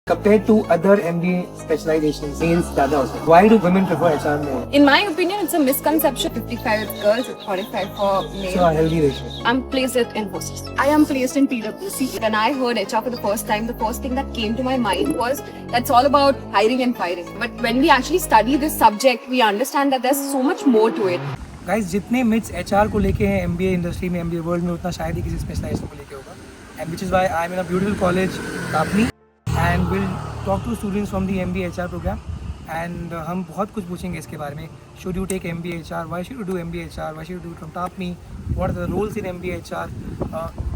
Compared to other MBA specializations, males ज़्यादा होते हैं. Why do women prefer HR more? In my opinion, it's a misconception. 55 with girls, 45 for males. So a healthy ratio. I'm placed it in hostess. I am placed in PwC. When I heard HR for the first time, the first thing that came to my mind was that's all about hiring and firing. But when we actually study this subject, we understand that there's so much more to it. Guys, जितने myths HR को लेके हैं MBA industry में, MBA world में, उतना शायद ही किसी specialisation को लेके होगा. And which is why I'm in a beautiful college, Tapni, and we'll talk to students from the MBA HR program. And हम बहुत कुछ पूछेंगे इसके बारे में. Should you take MBA HR? Why should you do MBA HR? Why should you do it from Tapni? What are the roles in MBA HR?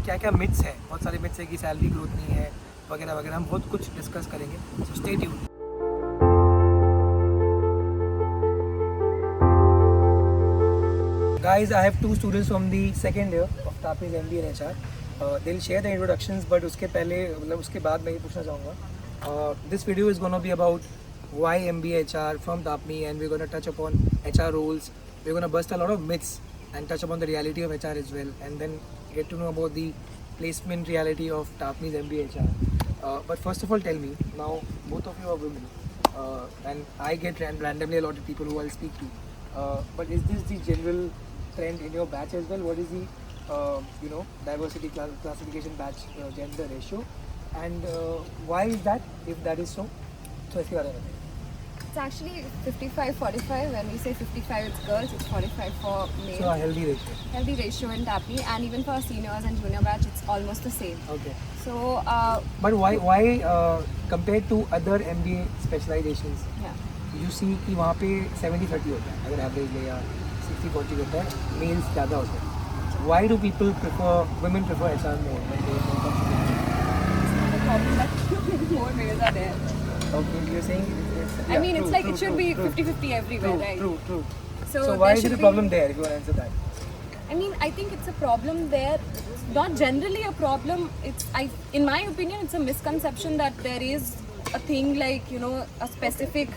क्या क्या myths है? बहुत सारे myths है कि सैलरी ग्रोथ नहीं है वगैरह वगैरह. हम बहुत कुछ डिस्कस करेंगे. So stay tuned. Guys, I have two students from the second year of Tapni's MBA in HR. They'll share the introductions, but उसके पहले मतलब उसके बाद मैं ये पूछना चाहूँगा. This video is gonna be about why MBA HR from Tapni, and we're gonna touch upon HR roles. We're gonna bust a lot of myths and touch upon the reality of HR as well, and then get to know about the placement reality of Tapni's MBA HR. But first of all, tell me now, both of you are women, and I get randomly a lot of people who I'll speak to. But is this the general trend in your batch as well? What is the diversity classification batch gender ratio, and why is that, if that is so? So इसके बारे में बताइए. It's actually 55-45. When we say 55 it's girls, it's 45 for males. So a healthy ratio. Healthy ratio in Tapni, and even for seniors and junior batch, it's almost the same. Okay. So, But why compared to other MBA specializations, yeah. you see कि वहाँ पे 70-30 होता है अगर average ले, या 60-40 होता है, मेल्स ज़्यादा होते हैं. Why do women prefer HR more when they come to the It's not a problem that more males are there. Okay, you're saying I mean, it's like it should be 50-50 everywhere, right? True. So there why is should it a be- problem there, if you want to answer that? I mean, I think it's a problem there. Not generally a problem. In my opinion, it's a misconception that there is a thing like, a specific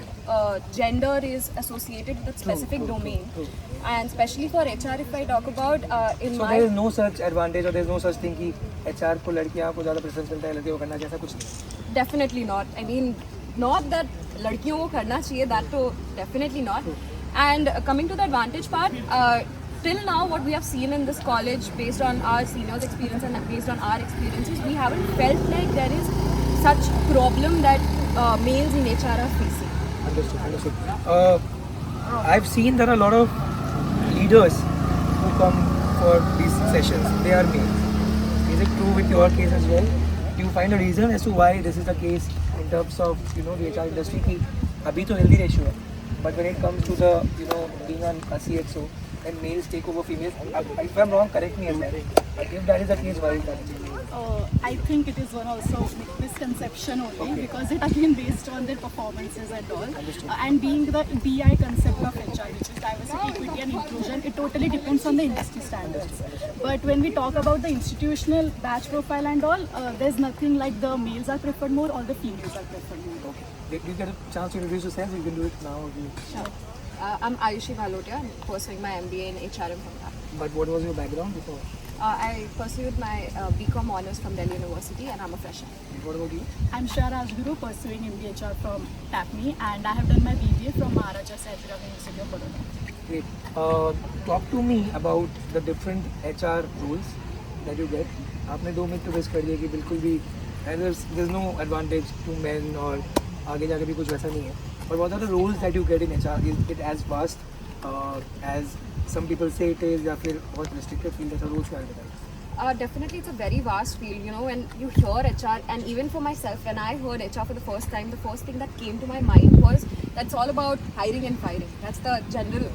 gender is associated with a specific domain. True. And especially for HR, if I talk about So there is no such advantage, or there is no such thing कि HR को लड़कियाँ को ज़्यादा preference मिलता है, लड़कियों को करना चाहिए, ऐसा कुछ नहीं. Definitely not. I mean, not that लड़कियों को करना चाहिए, that too, definitely not. And coming to the advantage part, till now what we have seen in this college, based on our seniors' experience and based on our experiences, we haven't felt like there is such problem that males in HR are facing. Understood. I've seen there are a lot of leaders who come for these sessions. They are males. Is it true with your case as well? Do you find a reason as to why this is the case in terms of the HR industry? कि अभी तो healthy ratio है, but when it comes to the being a CXO, then males take over females. If I'm wrong, correct me as well. But if that is the case, why is that? I think it is one also misconception only, because it again based on their performances and all. And being the DI concept of HR, which is diversity, equity and inclusion, it totally depends on the industry standards. But when we talk about the institutional batch profile and all, there's nothing like the males are preferred more or the females are preferred more. Okay. Did you get a chance to introduce yourself? You can do it now. Sure. I'm Ayushi Bhalotia. I'm pursuing my MBA in HRM from that. But what was your background before? I pursued my BCom honors from Delhi University, and I'm a fresher. What about you? I'm Shah Rajguru, pursuing MBHR from Tapni, and I have done my BBA from Maharaja Sahibram University of Baroda. Great. Talk to me about the different HR roles that you get. आपने 2 minute तो waste कर दिए कि बिल्कुल भी there's no advantage to men, और आगे जाके भी कुछ वैसा नहीं है. But what are the roles that you get in HR? Is it as vast as some people say it is, या फिर बहुत restricted field है? roles क्या बताइए? Definitely, it's a very vast field. When you hear HR, and even for myself, when I heard HR for the first time, the first thing that came to my mind was that's all about hiring and firing. That's the general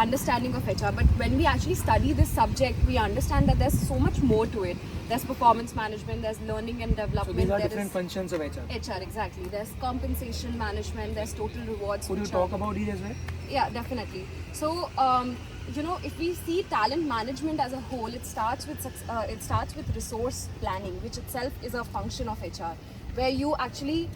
understanding of HR. But when we actually study this subject, we understand that there's so much more to it. There's performance management, there's learning and So development. these are there different is functions of HR. HR, exactly. There's compensation management, there's total rewards. Could you which talk are- about these as well? Yeah, definitely. So, if we see talent management as a whole, it starts with resource planning, which itself is a function of HR, where you actually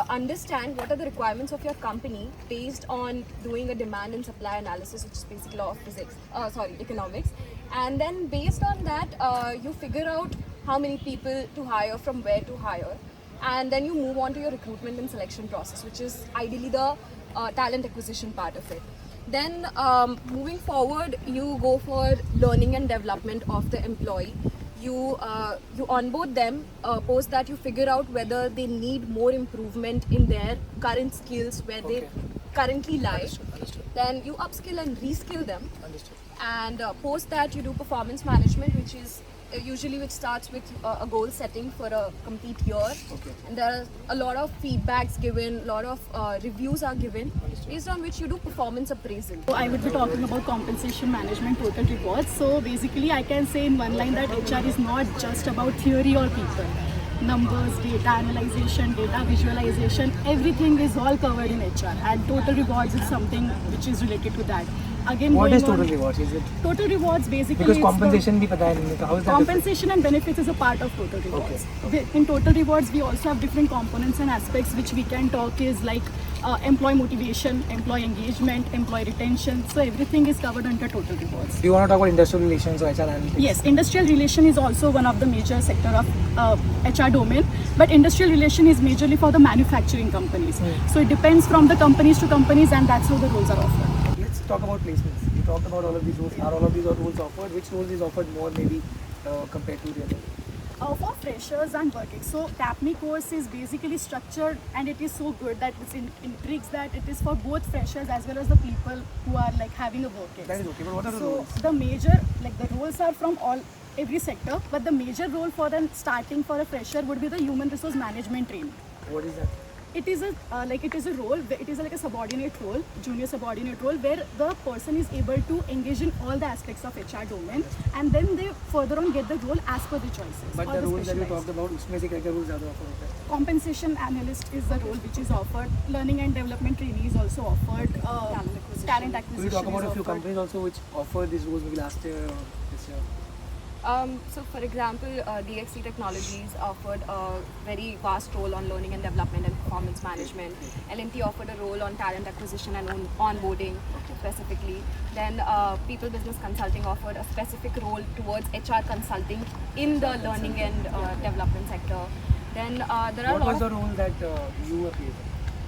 understand what are the requirements of your company based on doing a demand and supply analysis, which is basic law of economics, and then based on that, you figure out how many people to hire, from where to hire. and then you move on to your recruitment and selection process, which is ideally the talent acquisition part of it. Then moving forward, you go for learning and development of the employee. You onboard them. Post that, you figure out whether they need more improvement in their current skills where they Okay. currently lie. Understood. Then you upskill and reskill them. Understood. And post that, you do performance management, which is usually which starts with a goal setting for a complete year. Okay. And there are a lot of feedbacks given, a lot of reviews are given, Understood. based on which you do performance appraisal. So I would be talking about compensation management, total rewards. So basically, I can say in one line that HR is not just about theory or people. Numbers, data analyzation, data visualization, everything is all covered in HR, and total rewards is something which is related to that. Again, What going is total on- rewards? Is it Total rewards basically because it's the- compensation भी पता है नहीं का? How is that different? Compensation and benefits is a part of total rewards. In total rewards, we also have different components and aspects which we can talk is like employee motivation, employee engagement, employee retention. So everything is covered under total rewards. Do you want to talk about industrial relations or HR analytics? Yes, industrial relation is also one of the major sector of HR domain, but industrial relation is majorly for the manufacturing companies. So it depends from the companies to companies, and that's how the roles are offered. Let's talk about placements. You talked about all of these roles. Are all of these roles offered? Which role is offered more maybe compared to the other? For freshers and working, so TAPME course is basically structured, and it is so good that it's intrigues that it is for both freshers as well as the people who are like having a work That is okay, but what are the So roles? the major, like the roles are from every sector, but the major role for them starting for a fresher would be the human resource management training. What is that? It is a role, it is like a subordinate role, junior subordinate role, where the person is able to engage in all the aspects of HR domain, and then they further on get the role as per the choices. But or the roles that you specialized. talked about, उसमें से क्या-क्या roles ज़्यादा offer होते हैं? Compensation analyst is the role which is offered. Learning and development trainee is also offered. Talent acquisition. Will you talk about is a few offered. companies also which offer these roles maybe last year or this year? So for example, DXC Technologies offered a very vast role on learning and development and performance management. L&T offered a role on talent acquisition and onboarding specifically. Then People Business Consulting offered a specific role towards HR consulting in the learning and development sector. Then there are a What lot was the of... role that you were playing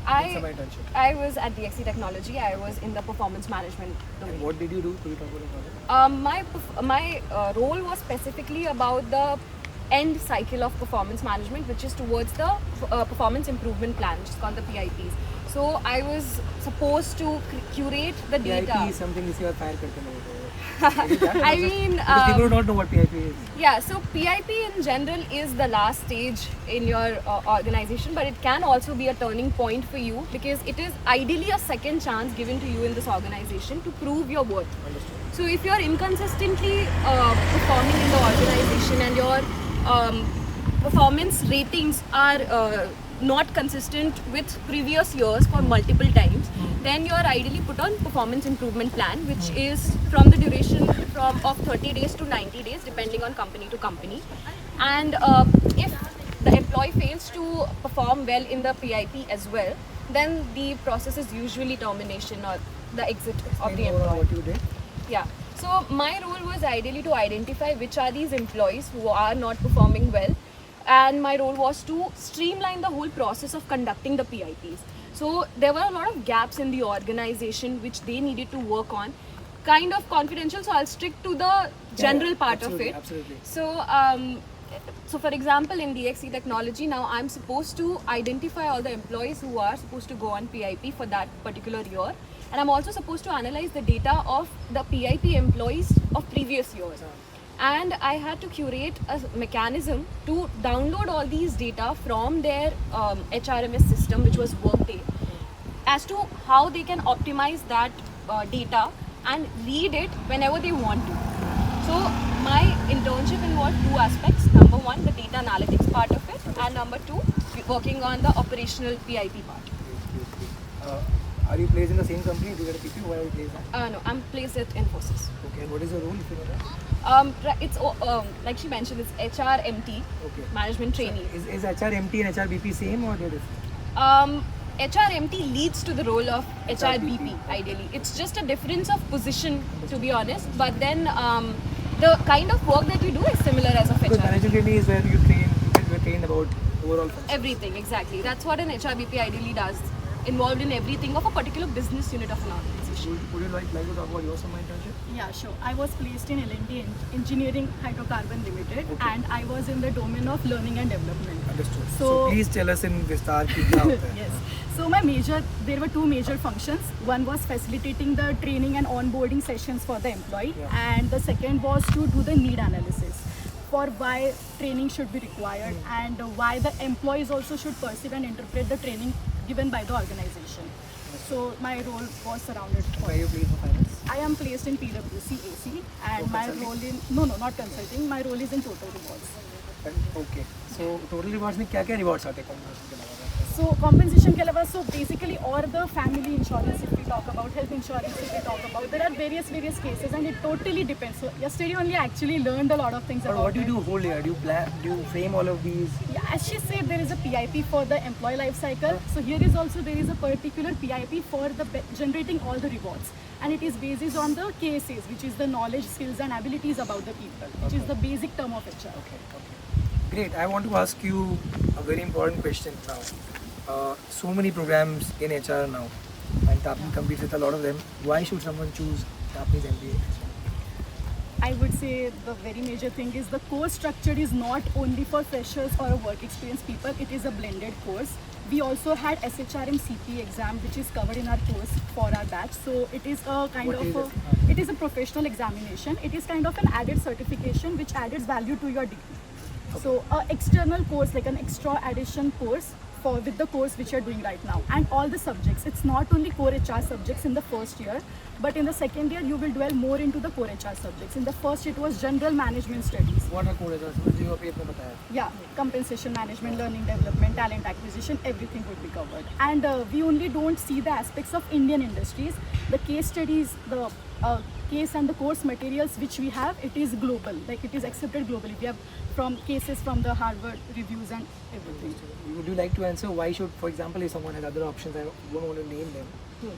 in summer internship? I was at DXC Technology. I was in the performance management domain. And what did you do? Could you talk about it? My role was specifically about the end cycle of performance management, which is towards the performance improvement plan, which is called the PIPs. So I was supposed to curate the data. PIP is something जिसे आप fire करते लोगों को. Is it that? I mean, Because people don't know what PIP is. yeah, so PIP in general is the last stage in your organization, but it can also be a turning point for you because it is ideally a second chance given to you in this organization to prove your worth. Understood. So if you're inconsistently performing in the organization and your performance ratings are not consistent with previous years for multiple times, then you're ideally put on performance improvement plan, which is from the duration of 30 days to 90 days, depending on company to company. And if the employee fails to perform well in the PIP as well, then the process is usually termination or the exit of the Explain more on employee. what you did. Yeah. So my role was ideally to identify which are these employees who are not performing well, and my role was to streamline the whole process of conducting the PIPs. So there were a lot of gaps in the organization which they needed to work on. Kind of confidential, so I'll stick to the general part of absolutely, it. absolutely. So for example, in DXC Technology, now I'm supposed to identify all the employees who are supposed to go on PIP for that particular year. And I'm also supposed to analyze the data of the PIP employees of previous years. And I had to curate a mechanism to download all these data from their HRMS system, which was Workday, as to how they can optimize that data and read it whenever they want to. So my internship involved two aspects. Number one, the data analytics part of it, and number two, working on the operational PIP part. Are you placed in the same company? Do you get a PP? Where are you placed at? No, I'm placed at Infosys. Okay, and what is your role if you know that? It's like she mentioned, it's HRMT, Okay. management trainee. Is HRMT and HRBP same or they're different? HRMT leads to the role of HRBP ideally. It's just a difference of position, to be honest. But then the kind of work that you do is similar as of Because HR. management training is where you train about overall function. Everything, exactly. That's what an HRBP ideally does, involved in everything of a particular business unit of an organization. Would you like to talk about your summer internship? Yeah, sure. I was placed in L&T Engineering Hydrocarbon Limited, and I was in the domain of learning and development. Understood. So So- please tell us in Vistar ki kya hota hai. Yes. So there were two major functions. One was facilitating the training and onboarding sessions for the employee, Yeah. and the second was to do the need analysis for why training should be required and why the employees also should perceive and interpret the training given by the organization. So my role was surrounded for. Where you please for finance? I am placed in PwC AC, and my consulting? role in not consulting. My role is in total rewards. Okay. So total rewards में क्या rewards आते हैं compensation के अलावा? So compensation के अलावा, so basically, or the family insurance if we talk about, health insurance if we talk about, there are various cases, and it totally depends. So yesterday only I actually learned a lot of things But about what do you it. do whole year? Do you plan? Do you frame all of these? Yeah, as she said, there is a PIP for the employee life cycle. So here is also there is a particular PIP for the generating all the rewards, and it is based on the KSAs, which is the knowledge, skills, and abilities about the people, which is the basic term of HR. Okay. Great. I want to ask you a very important question now. So many programs in HR now, and Tapni competes with a lot of them. Why should someone choose Tapni's MBA? I would say the very major thing is the course structure is not only for freshers or work experienced people, it is a blended course. We also had SHRM CP exam, which is covered in our course for our batch. So it is a kind What of is a, it? it is a professional examination. It is kind of an added certification which adds value to your degree. So a external course, like an extra addition course with the course which you're doing right now, and all the subjects. It's not only core HR subjects in the first year, but in the second year you will dwell more into the core HR subjects. In the first it was general management studies. What are core HR? जो अभी आपने बताया. Yeah, compensation management, learning development, talent acquisition, everything would be covered. And we only don't see the aspects of Indian industries. The case studies, the case and the course materials which we have, it is global, like it is accepted globally. We have from cases from the Harvard reviews and everything. Would you like to answer why should, for example, if someone has other options, I don't want to name them,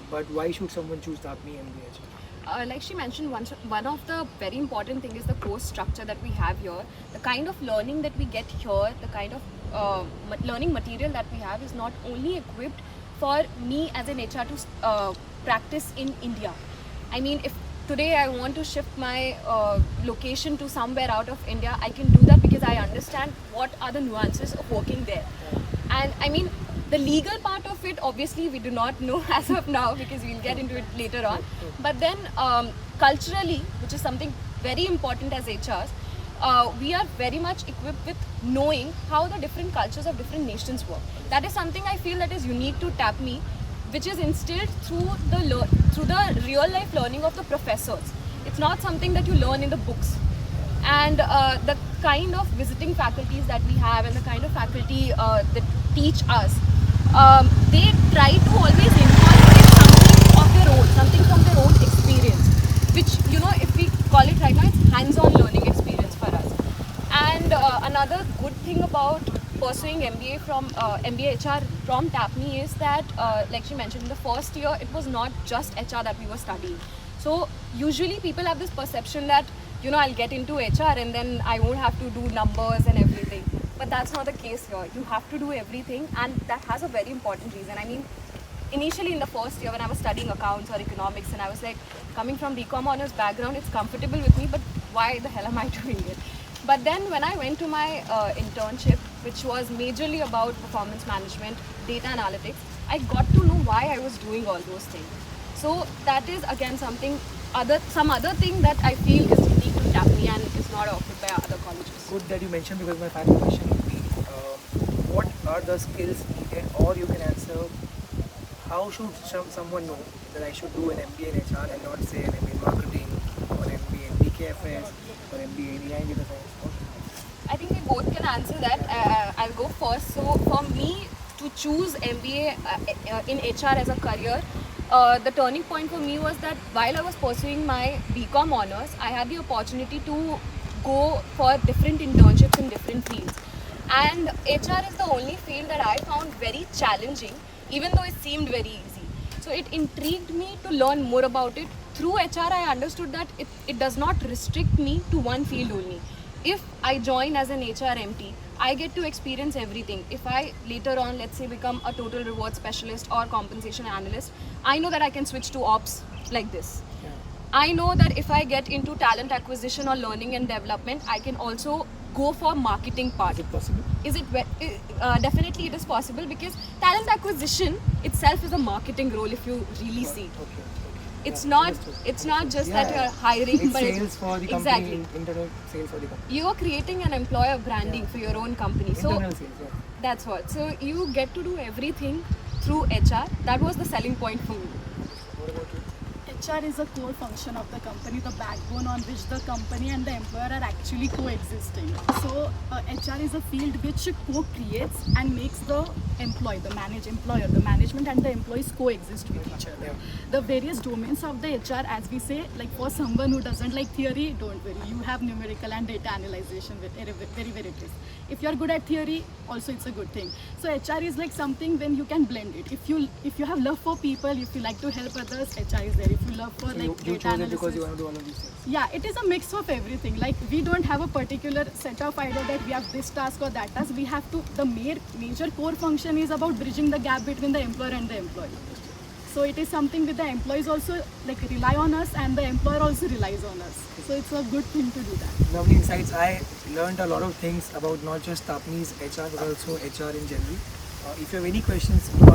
but why should someone choose Tapni MBA? Like she mentioned, one of the very important thing is the course structure that we have here. The kind of learning that we get here, the kind of learning material that we have is not only equipped for me as an HR to practice in India. I mean, if today I want to shift my location to somewhere out of India, I can do that because I understand what are the nuances of working there. And I mean, the legal part of it, obviously, we do not know as of now because we'll get into it later on. But then, culturally, which is something very important as HRs, we are very much equipped with knowing how the different cultures of different nations work. That is something I feel that is unique to Tapni, which is instilled through the real life learning of the professors. It's not something that you learn in the books. And the kind of visiting faculties that we have and the kind of faculty that teach us, they try to always incorporate something of their own, something from their own experience, which, you know, if we call it right now, it's hands-on learning experience for us. And another good thing about pursuing MBA HR from Tapni is that, like she mentioned, in the first year, it was not just HR that we were studying. So usually people have this perception that, you know, I'll get into HR and then I won't have to do numbers and everything. But that's not the case here. You have to do everything, and that has a very important reason. I mean, initially in the first year when I was studying accounts or economics, and I was like, coming from BCom honors background, it's comfortable with me, but why the hell am I doing it? But then when I went to my internship, which was majorly about performance management, data analytics, I got to know why I was doing all those things. So that is again some other thing that I feel is unique to Tapni and is not offered by other colleges. Good that you mentioned, because my final question would be, what are the skills needed, or you can answer, how should someone know that I should do an MBA in HR and not say an MBA in marketing or MBA in BKFS or MBA in EI data science? I think we both can answer that. I'll go first. So for me to choose MBA in HR as a career, the turning point for me was that while I was pursuing my BCom honors, I had the opportunity to go for different internships in different fields. And HR is the only field that I found very challenging, even though it seemed very easy. So it intrigued me to learn more about it. Through HR, I understood that it does not restrict me to one field only. If I join as an HRMT, I get to experience everything. If I later on, let's say, become a total reward specialist or compensation analyst, I know that I can switch to ops like this. Yeah. I know that if I get into talent acquisition or learning and development, I can also go for marketing part. Is it possible? Is it definitely it is possible, because talent acquisition itself is a marketing role if you really see. Okay. It's Yeah, not understood. it's not just Yeah, that yeah. you're hiring, It's but sales for the company, exactly. internal sales for the company. You are creating an employer branding Yeah. for your own company. So Internal sales, yeah. that's what. So you get to do everything through HR. That was the selling point for me. What about you? HR is a core function of the company, the backbone on which the company and the employer are actually coexisting. So HR is a field which co-creates and makes the employee, the management and the employees coexist with each other. Yeah. The various domains of the HR, as we say, like for someone who doesn't like theory, don't worry, you have numerical and data analyzation with very crisp. If you're good at theory, also it's a good thing. So HR is like something when you can blend it. If you have love for people, if you like to help others, HR is there. If you love for So like you data chose it analysis, because you want to do all of these things. yeah, it is a mix of everything. Like we don't have a particular set of idea that we have this task or that task. We have to, the major core function is about bridging the gap between the employer and the employee. So it is something with the employees also like rely on us, and the employer also relies on us. So it's a good thing to do that. Lovely insights. I learned a lot of things about not just Tapni's HR but also HR in general. If you have any questions, do